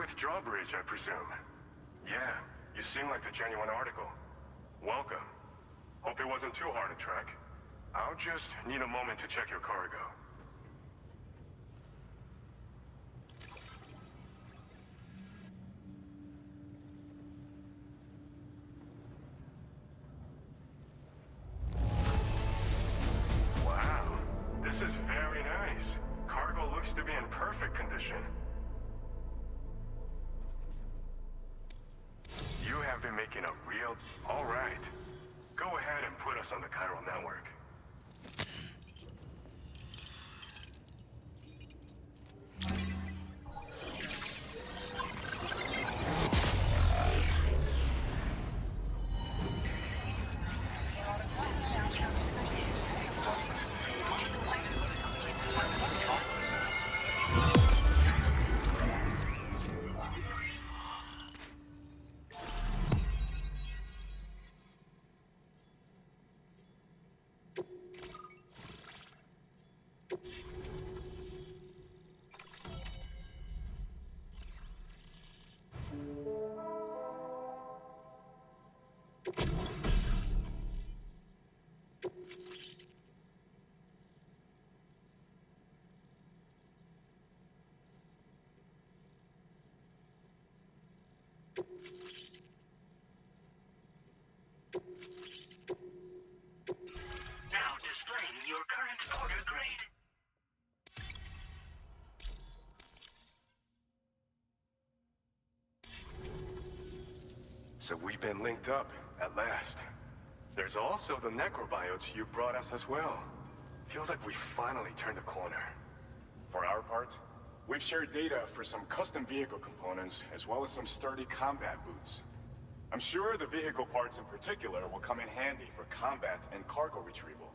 with Drawbridge, I presume. Yeah, you seem like the genuine article. Welcome. Hope it wasn't too hard to track. I'll just need a moment to check your cargo. Wow, this is very nice. Cargo looks to be in perfect condition. You have been making a real... All right. Go ahead and put us on the chiral network. Now displaying your current order grade. So we've been linked up, at last. There's also the necrobiotes you brought us as well. Feels like we finally turned a corner. For our part, we've shared data for some custom vehicle components, as well as some sturdy combat boots. I'm sure the vehicle parts in particular will come in handy for combat and cargo retrieval.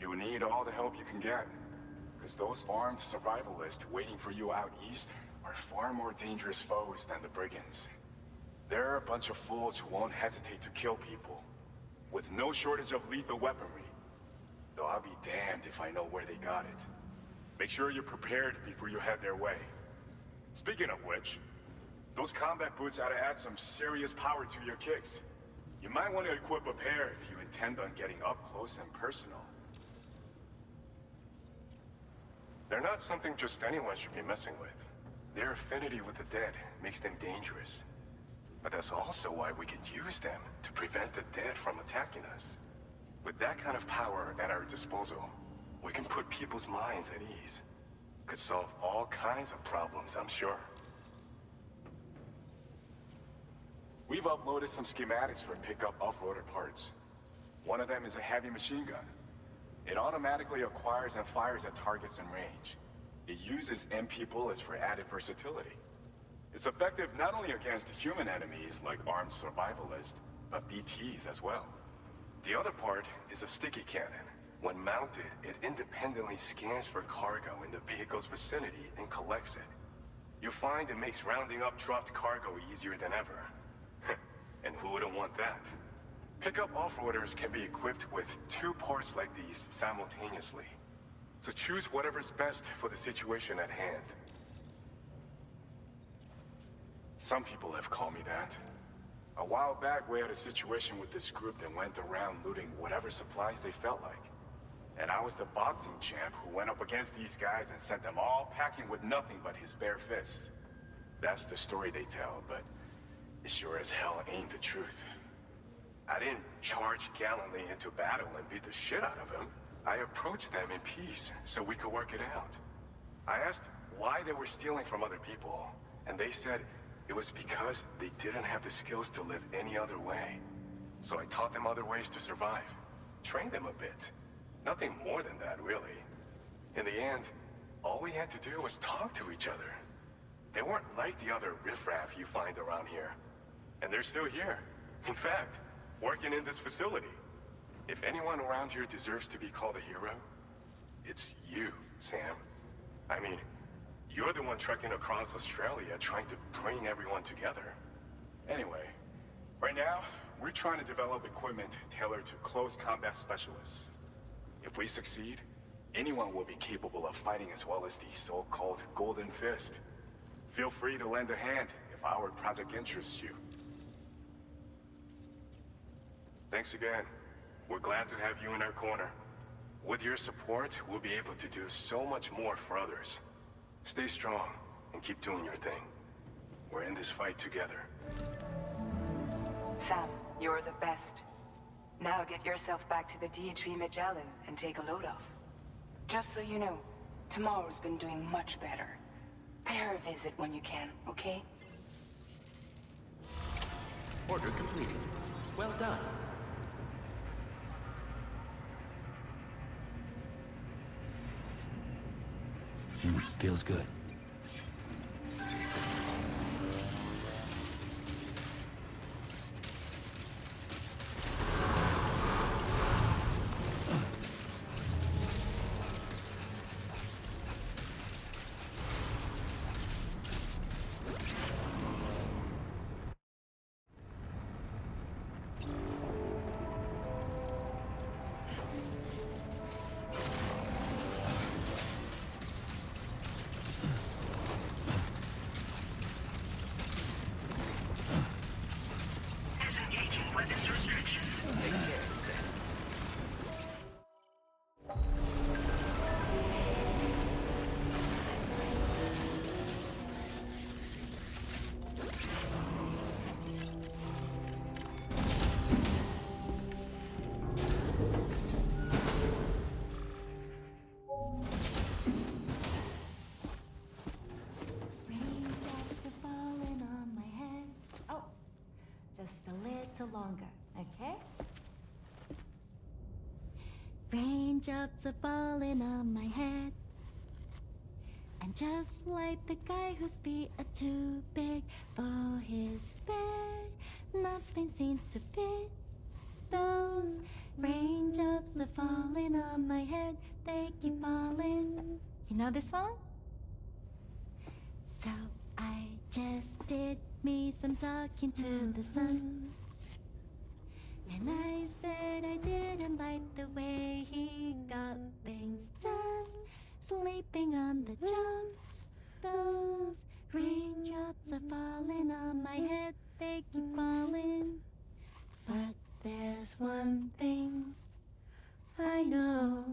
You need all the help you can get, because those armed survivalists waiting for you out east are far more dangerous foes than the brigands. They're a bunch of fools who won't hesitate to kill people, with no shortage of lethal weaponry. Though I'll be damned if I know where they got it. Make sure you're prepared before you head their way. Speaking of which, those combat boots ought to add some serious power to your kicks. You might want to equip a pair if you intend on getting up close and personal. They're not something just anyone should be messing with. Their affinity with the dead makes them dangerous. But that's also why we can use them to prevent the dead from attacking us. With that kind of power at our disposal, we can put people's minds at ease. Could solve all kinds of problems, I'm sure. We've uploaded some schematics for pickup off-roader parts. One of them is a heavy machine gun. It automatically acquires and fires at targets in range. It uses MP bullets for added versatility. It's effective not only against human enemies like armed survivalists, but BTs as well. The other part is a sticky cannon. When mounted, it independently scans for cargo in the vehicle's vicinity and collects it. You'll find it makes rounding up dropped cargo easier than ever. And who wouldn't want that? Pickup off-roaders can be equipped with 2 ports like these simultaneously. So choose whatever's best for the situation at hand. Some people have called me that. A while back, we had a situation with this group that went around looting whatever supplies they felt like. And I was the boxing champ who went up against these guys and sent them all packing with nothing but his bare fists. That's the story they tell, but it sure as hell ain't the truth. I didn't charge gallantly into battle and beat the shit out of them. I approached them in peace so we could work it out. I asked why they were stealing from other people, and they said it was because they didn't have the skills to live any other way. So I taught them other ways to survive, trained them a bit. Nothing more than that, really. In the end, all we had to do was talk to each other. They weren't like the other riffraff you find around here. And they're still here. In fact, working in this facility. If anyone around here deserves to be called a hero, it's you, Sam. I mean, you're the one trekking across Australia trying to bring everyone together. Anyway, right now, we're trying to develop equipment tailored to close combat specialists. If we succeed, anyone will be capable of fighting as well as the so-called Golden Fist. Feel free to lend a hand if our project interests you. Thanks again. We're glad to have you in our corner. With your support, we'll be able to do so much more for others. Stay strong and keep doing your thing. We're in this fight together. Sam, you're the best. Now get yourself back to the DHV Magellan and take a load off. Just so you know, tomorrow's been doing much better. Pay her a visit when you can, okay? Order completed. Well done. Feels good. Disengaging weapons restrictions. Raindrops are falling on my head. Oh, just a little longer, okay? Raindrops are falling on my head. And just like the guy whose feet are too big for his bed, nothing seems to fit. Those raindrops are falling on my head, they keep falling. You know this song? So I just did me some talking to the sun. And I said I didn't like the way he got things done. Sleeping on the job. Those raindrops are falling on my head, they keep falling. But there's one thing I know.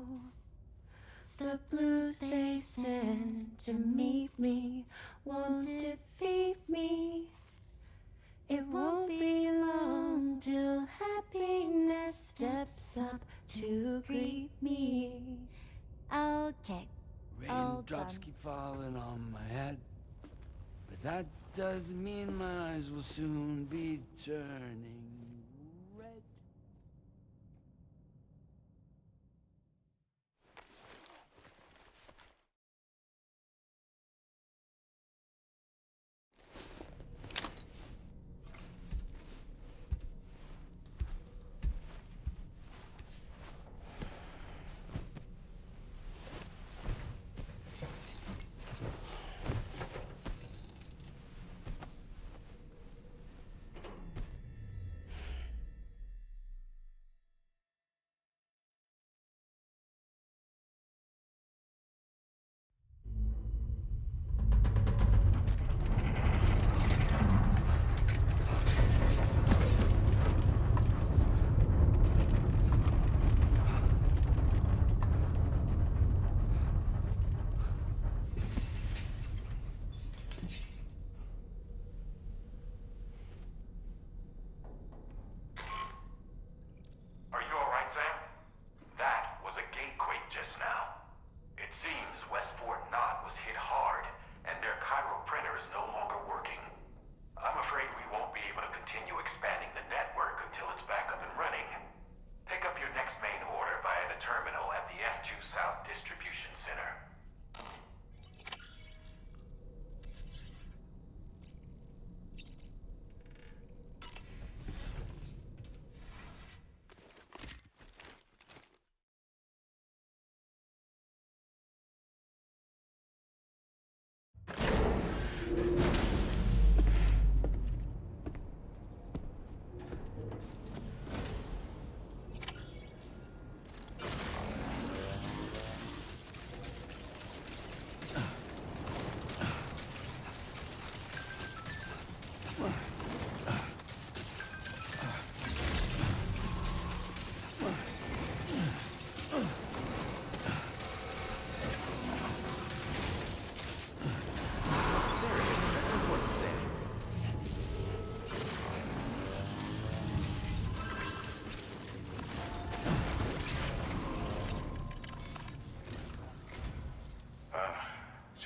The blues they send to meet me won't defeat me. It won't be long till happiness steps up to greet me. Okay. all Raindrops done. keep falling on my head, but that doesn't mean my eyes will soon be turning red.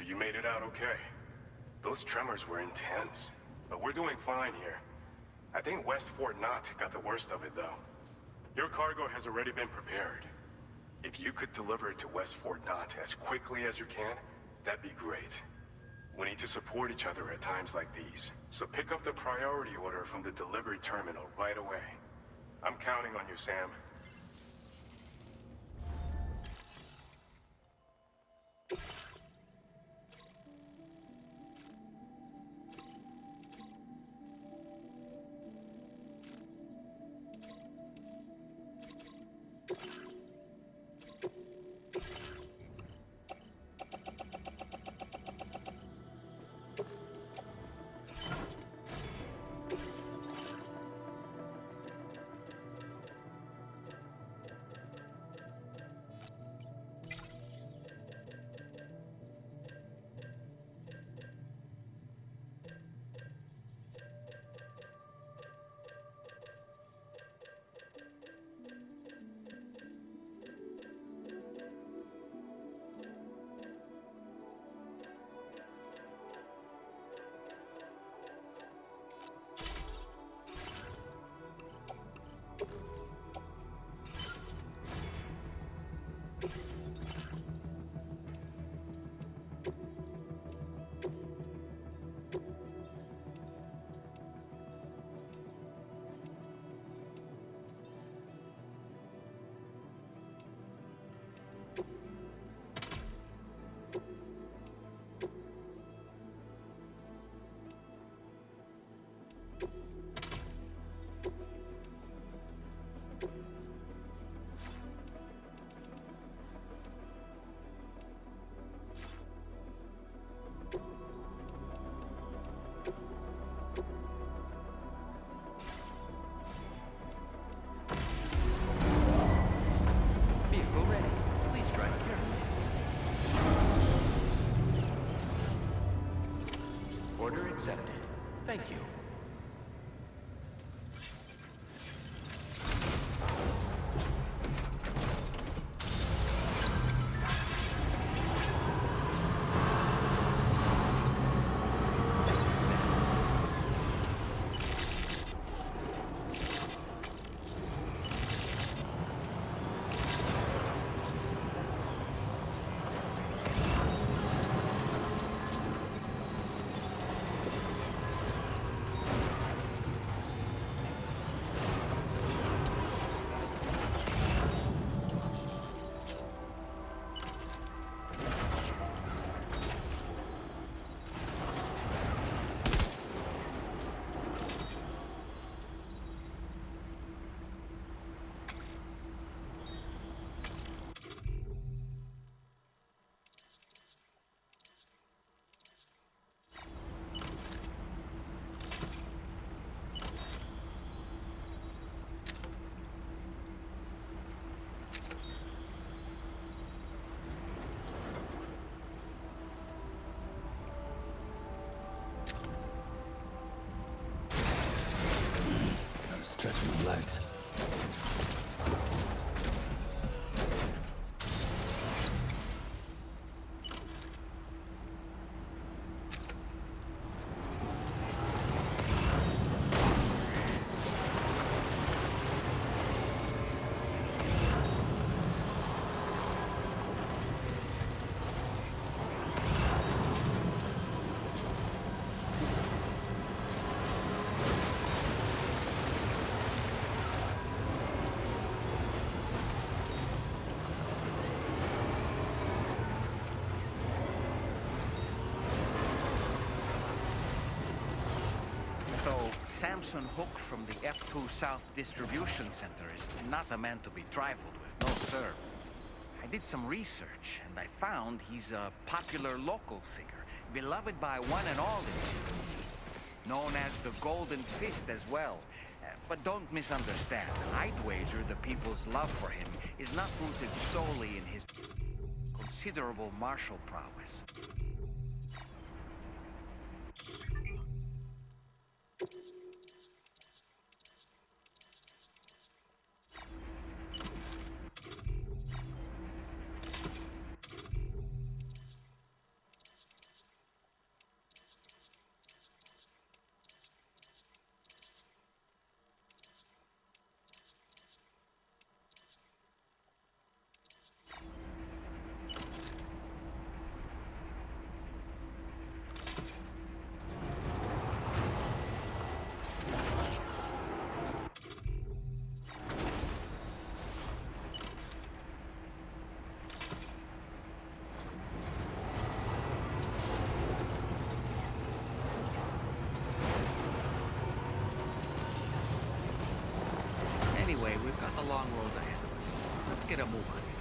you made it out okay. Those tremors were intense, but we're doing fine here. I think West Fort Knott got the worst of it, though. Your cargo has already been prepared. If you could deliver it to West Fort Knott as quickly as you can, that'd be great. We need to support each other at times like these, so pick up the priority order from the delivery terminal right away. I'm counting on you, Sam. Vehicle ready. Please drive carefully. Order accepted. Thank you. Stretch my legs. So, Samson Hook from the F2 South Distribution Center is not a man to be trifled with, no sir. I did some research, and I found he's a popular local figure, beloved by one and all, it seems. Known as the Golden Fist as well. But don't misunderstand. I'd wager the people's love for him is not rooted solely in his considerable martial prowess. get a move on it.